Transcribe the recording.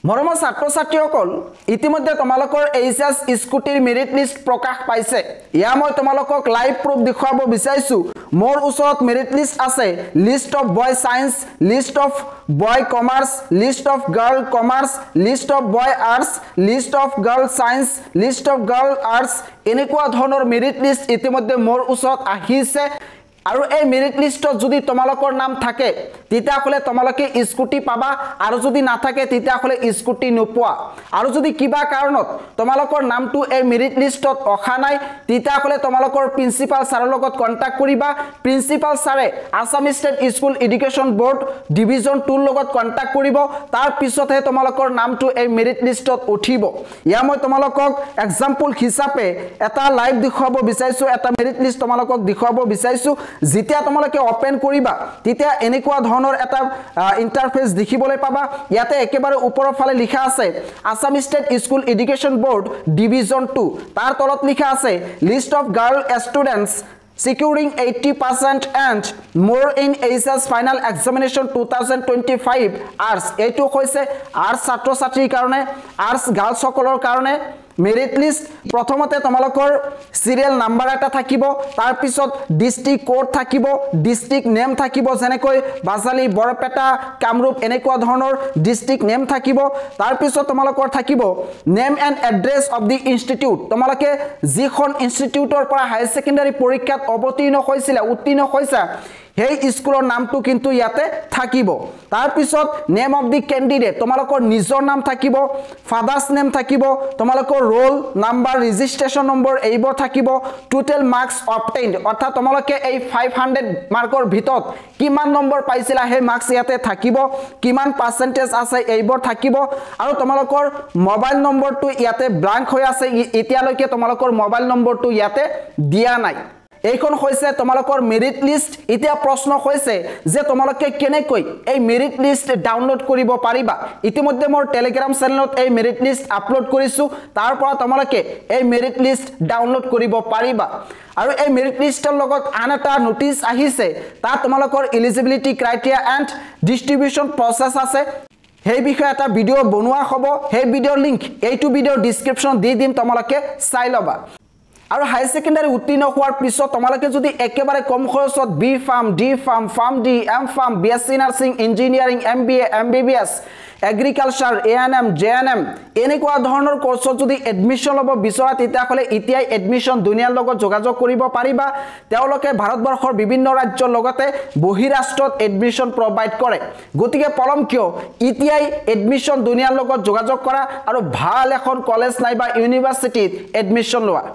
মৰমৰ ছাত্ৰ ছাত্ৰীসকল ইতিমধ্যে তোমালোকৰ এইচএস স্কুটিৰ মেৰিট লিষ্ট প্ৰকাশ পাইছে ইয়া মই তোমালোকক লাইভ প্ৰুফ দেখুৱাব বিচাৰিছো মোৰ ওচৰত মেৰিট লিষ্ট আছে list of boy science list of boy commerce list of girl commerce list of boy arts list of girl science list of girl arts এনেকুৱা ধৰণৰ মেৰিট লিষ্ট ইতিমধ্যে মোৰ ওচৰত আহিছে আৰু এই মেৰিট লিষ্টত যদি তোমালোকৰ নাম থাকে তেতিয়া হলে তোমালোকে স্কুটি পাবা আৰু যদি না থাকে তেতিয়া হলে স্কুটি নোপোৱা আৰু যদি কিবা কাৰণত তোমালোকৰ নামটো এই মেৰিট লিষ্টত অখা নাই তেতিয়া হলে তোমালোকৰ প্ৰিন্সিপাল ছাৰৰ লগত কন্টাক্ট কৰিবা প্ৰিন্সিপাল ছাৰে Assam state school education board division 2 লগত কন্টাক্ট কৰিব তাৰ পিছতহে তোমালোকৰ নামটো এই মেৰিট লিষ্টত উঠিব ইয়া মই তোমালোকক এক্সাম্পল হিচাপে এটা লাইভ দেখুৱাব বিচাৰিছো এটা মেৰিট লিষ্ট তোমালোকক দেখুৱাব বিচাৰিছো যেতিয়া তোমালোকে ওপেন কৰিবা তেতিয়া এনেকুৱা ধৰণৰ এটা ইন্টাৰফেস দেখিবলৈ পাবা ইয়াতে একেবাৰে ওপৰৰ ফালে লিখা আছে Assam state school education board division 2 তাৰ তলত লিখা আছে list of girl students securing 80% and more in HS final examination 2025 arts এটো হৈছে আৰ্টস ছাত্ৰ ছাত্ৰীৰ কাৰণে আৰ্টস গাৰ্লছ সকলৰ কাৰণে মেৰিট লিষ্ট প্ৰথমতে তোমালোকৰ সিৰিয়াল নাম্বাৰ এটা থাকিব তাৰ পিছত ডিস্ট্ৰিক্ট কোড থাকিব ডিস্ট্ৰিক্ট নেম থাকিব যেনেকৈ বাজালি বৰপেটা কামৰূপ এনেকুৱা ধৰণৰ ডিস্ট্ৰিক্ট নেম থাকিব তাৰ পিছত তোমালোকৰ থাকিব name and address of the institute তোমালোকে যিখন ইনষ্টিটিউটৰ পৰা হায়াৰ সেকেন্ডাৰী পৰীক্ষাত অৱতীৰ্ণ হৈছিল উত্তীৰ্ণ হৈছা হেই স্কুলৰ নামটো কিন্তু ইয়াতে থাকিব তাৰ পিছত নেম অফ দি ক্যান্ডিডেট তোমালোকৰ নিজৰ নাম থাকিব ফাদাৰ্স নেম থাকিব তোমালোকৰ ৰোল নাম্বাৰ ৰেজিষ্ট্ৰেচন নম্বৰ এইবোৰ থাকিব টোটাল মাৰ্কস অবটেইনড অৰ্থাৎ তোমালোকে এই 500 মাৰ্কৰ ভিতৰত কিমান নম্বৰ পাইছিলা হে মাৰ্কস ইয়াতে থাকিব কিমান পাৰ্সেন্টেজ আছে এইবোৰ থাকিব আৰু তোমালোকৰ মোবাইল নম্বৰটো ইয়াতে ব্ল্যাঙ্ক হৈ আছে এতিয়ালৈকে তোমালোকৰ মোবাইল নম্বৰটো ইয়াতে দিয়া নাই এইখন হৈছে তোমালোকৰ মেৰিট লিষ্ট এতিয়া প্ৰশ্ন হৈছে যে তোমালোকে কেনেকৈ এই মেৰিট লিষ্ট ডাউনলোড কৰিব পাৰিবা ইতিমধ্যে মোৰ টেলিগ্ৰাম চেনেলত এই মেৰিট লিষ্ট আপলোড কৰিছো তাৰ পৰা তোমালোকে এই মেৰিট লিষ্ট ডাউনলোড কৰিব পাৰিবা আৰু এই মেৰিট লিষ্টৰ লগত আন এটা নোটিছ আহিছে তাত তোমালোকৰ eligibility criteria and distribution process আছে সেই বিষয়ে এটা ভিডিও বনোৱা হ'ব সেই ভিডিওৰ লিংক এইটো ভিডিওৰ ডেসক্ৰিপচন দি দিম তোমালোকে চাই লবা আৰু হাই সেকেন্ডাৰী উত্তীৰ্ণ হোৱাৰ পিছত তোমালোকে যদি একেবাৰে কম খৰচত B pharm D pharm pharm D M pharm BSc nursing engineering MBA MBBS agriculture ANM JNM এনেকুৱা ধৰণৰ কোৰ্সত যদি এডমিশন লব বিচৰা তেতিয়া হলে ইতিয়াই এডমিশন দুনিয়াৰ লগত যোগাযোগ কৰিব পাৰিবা তেওঁলোকে ভাৰতবৰ্ষৰ বিভিন্ন ৰাজ্যৰ লগতে বহিৰাষ্ট্ৰত এডমিশন প্ৰভাইড কৰে গতিকে পলম কিয় ইতিয়াই এডমিশন দুনিয়াৰ লগত যোগাযোগ কৰা আৰু ভাল এখন কলেজ নাইবা ইউনিভাৰ্সিটিত এডমিশন লোৱা